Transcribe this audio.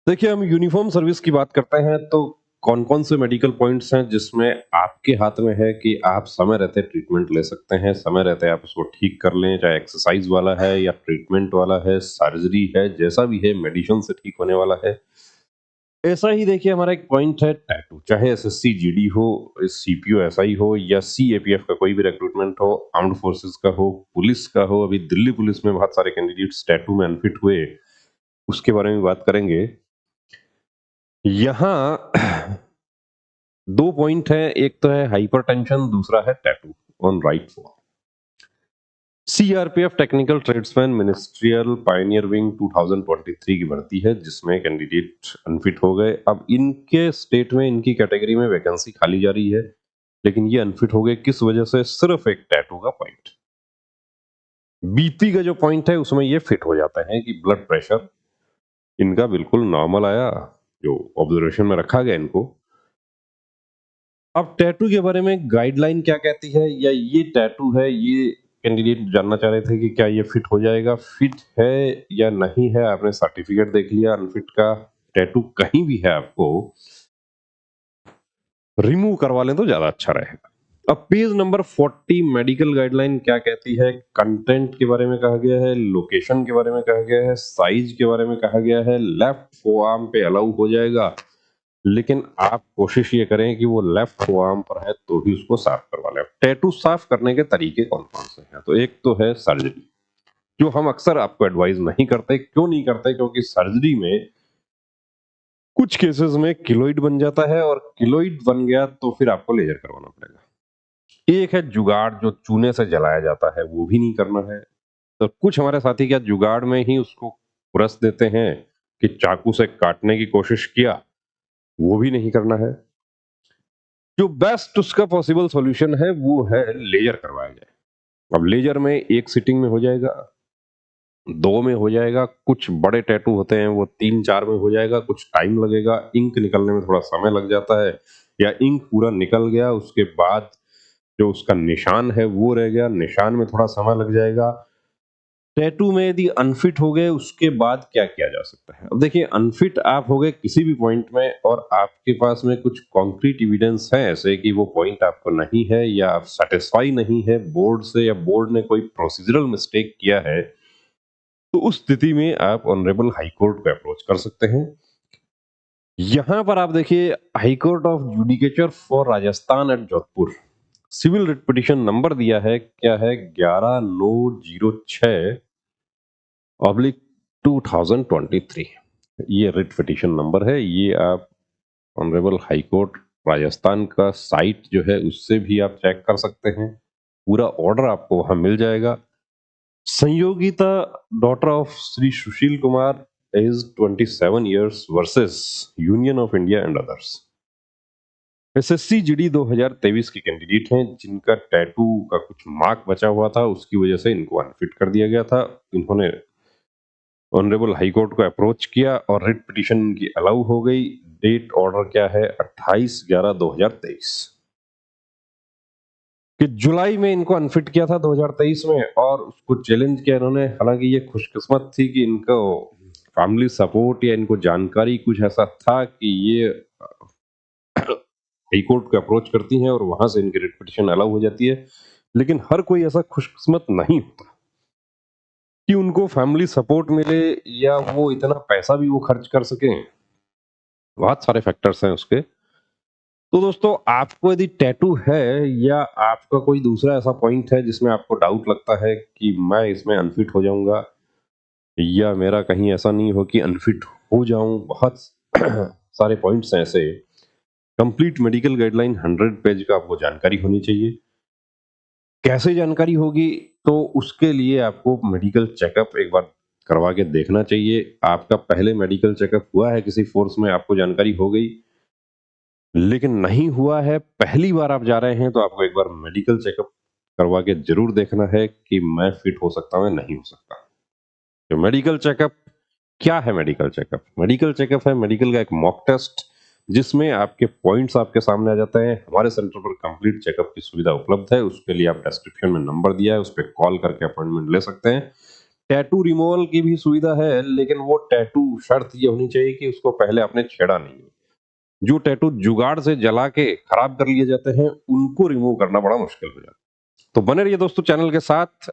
देखिए, हम uniform service की बात करते हैं तो कौन-कौन से मेडिकल पॉइंट्स हैं जिसमें आपके हाथ में है कि आप समय रहते ट्रीटमेंट ले सकते हैं, समय रहते आप उसको ठीक कर लें, चाहे एक्सरसाइज़ वाला है या ट्रीटमेंट वाला है, सर्जरी है, जैसा भी है मेडिसिन से ठीक होने वाला है। ऐसा ही देखिए हमारा एक पॉइंट है टैटू, चाहे एसएससी जीडी हो, सीपीओ एसआई हो या सीएपीएफ का कोई भी रिक्रूटमेंट हो, आर्म्ड फोर्सेस का हो, पुलिस का हो, अभी दिल्ली पुलिस में बहुत सारे कैंडिडेट्स टैटू में अनफिट हुए, उसके बारे में बात करेंगे। यहाँ 2 पॉइंट हैं, एक तो है हाइपरटेंशन, दूसरा है tattoo on right for. CRPF technical tradesman ministerial Pioneer wing 2023 की भर्ती है जिसमें कैंडिडेट अनफिट हो गए। अब इनके स्टेट में इनकी कैटेगरी में वैकेंसी खाली जा रही है, लेकिन ये अनफिट हो गए किस वजह से? सिर्फ एक टैटू का पॉइंट। बीपी का जो पॉइंट है उसमें ये फिट हो जाता है कि ब्लड प्रेशर इनका बिल्कुल नॉर्मल आया, जो ऑब्जर्वेशन में रखा गया इनको। अब टैटू के बारे में गाइडलाइन क्या कहती है, या ये टैटू है, ये कैंडिडेट जानना चाह रहे थे कि क्या ये फिट हो जाएगा, फिट है या नहीं है। आपने सर्टिफिकेट देख लिया अनफिट का, टैटू कहीं भी है, आपको रिमूव करवा लें तो ज्यादा अच्छा रहेगा। अब पेज नंबर 40 मेडिकल गाइडलाइन क्या कहती है? कंटेंट के बारे में कहा गया है, लोकेशन के बारे में कहा गया है, साइज के बारे में कहा गया है। लेफ्ट फोआर्म पे अलाउ हो जाएगा, लेकिन आप कोशिश ये करें कि वो लेफ्ट फोआर्म पर है तो भी उसको साफ करवा लें। टैटू साफ करने के तरीके कौन-कौन से हैं? तो एक तो है सर्जरी, जो हम अक्सर आपको एडवाइस नहीं करते। क्यों नहीं करते? क्योंकि सर्जरी में कुछ केसेस में किलोइड बन जाता है, और किलोइड बन गया तो फिर आपको लेजर करवाना पड़ेगा। एक है जुगाड़, जो चूने से जलाया जाता है, वो भी नहीं करना है। तो कुछ हमारे साथी क्या जुगाड़ में ही उसको खुरस देते हैं कि चाकू से काटने की कोशिश किया, वो भी नहीं करना है। जो बेस्ट उसका पॉसिबल सॉल्यूशन है वो है लेजर करवाया जाए। अब लेजर में एक सिटिंग में हो जाएगा, 2 में हो जाएगा, कुछ बड़े टैटू होते हैं वो 3-4 में हो जाएगा, कुछ टाइम लगेगा, इंक निकलने में थोड़ा समय लग जाता है, या इंक पूरा निकल गया उसके बाद जो उसका निशान है वो रह गया, निशान में थोड़ा समय लग जाएगा। टैटू में यदि अनफिट हो गए उसके बाद क्या किया जा सकता है? अब देखिए, अनफिट आप हो गए किसी भी पॉइंट में और आपके पास में कुछ कॉन्क्रीट एविडेंस है ऐसे कि वो पॉइंट आपको नहीं है, या आप सेटिस्फाई नहीं है बोर्ड से, या बोर्ड ने कोई प्रोसीजरल मिस्टेक किया है, तो उस स्थिति में आप ऑनरेबल हाई कोर्ट को अप्रोच कर सकते हैं। यहां पर आप देखिए, high court of judicature for Rajasthan at Jodhpur, civil writ petition number दिया है, क्या है? 11906 ऑब्लिक 2023। ये रिट पिटिशन नंबर है। ये आप ऑनरेबल हाई कोर्ट राजस्थान का साइट जो है उससे भी आप चेक कर सकते हैं। पूरा ऑर्डर आपको वहां मिल जाएगा। Sanyogita, daughter of Shri Sushil Kumar, age 27 years versus Union of India and others. SSC GD 2023 के कैंडिडेट हैं जिनका टैटू का कुछ मार्क बचा हुआ था, उसकी वजह से इनको अनफिट कर दिया गया था। इन्होंने ऑनरेबल हाई कोर्ट को अप्रोच किया और रिट पिटीशन इनकी अलाउ हो गई। डेट ऑर्डर क्या है? 28/11/2023 कि जुलाई में इनको अनफिट किया था 2023 में, और उसको चैलेंज किया इन्होंने। हालांकि ये खुशकिस्मत थी कि इनको फैमिली सपोर्ट या इनको जानकारी कुछ ऐसा था कि ये हाई कोर्ट को अप्रोच करती हैं और वहां से इनकी रिट पिटीशन अलाउ हो जाती है। लेकिन हर कोई ऐसा खुशकिस्मत नहीं होता कि उनको फैमिली सपोर्ट मिले, या वो इतना पैसा भी वो खर्च कर सकें। बहुत सारे फैक्टर्स हैं उसके। तो दोस्तों, आपको यदि टैटू है, या आपका कोई दूसरा ऐसा पॉइंट है जिसमें आपको डाउट लगता है कि मैं इसमें अनफिट हो जाऊंगा, या मेरा कहीं ऐसा नहीं हो कि अनफिट हो जाऊं, बहुत सारे पॉइंट्स हैं ऐसे। कंप्लीट मेडिकल गाइडलाइन 100 पेज का आपको जानकारी होनी चाहिए। कैसे जानकारी होगी? तो उसके लिए आपको मेडिकल चेकअप एक बार करवा के देखना चाहिए। आपका पहले मेडिकल चेकअप हुआ है किसी फोर्स में, आपको जानकारी हो गई, लेकिन नहीं हुआ है, पहली बार आप जा रहे हैं, तो आपको एक बार मेडिकल चेकअप करवा के जरूर देखना है कि मैं फिट हो सकता हूं या नहीं हो सकता। तो मेडिकल चेकअप क्या है? मेडिकल चेकअप, मेडिकल चेकअप है मेडिकल का एक मॉक टेस्ट, जिसमें आपके पॉइंट्स आपके सामने आ जाते हैं। हमारे सेंटर पर कंप्लीट चेकअप की सुविधा उपलब्ध है, उसके लिए आप डिस्क्रिप्शन में नंबर दिया है, उस पर कॉल करके अपॉइंटमेंट ले सकते हैं। टैटू रिमूवल की भी सुविधा है, लेकिन वो टैटू शर्त ये होनी चाहिए कि उसको पहले आपने छेड़ा नहीं है। जो टैटू जुगाड़ से जला के खराब कर लिए जाते हैं, उनको रिमूव करना बड़ा मुश्किल हो जाता है। तो बने रहिए दोस्तों चैनल के साथ।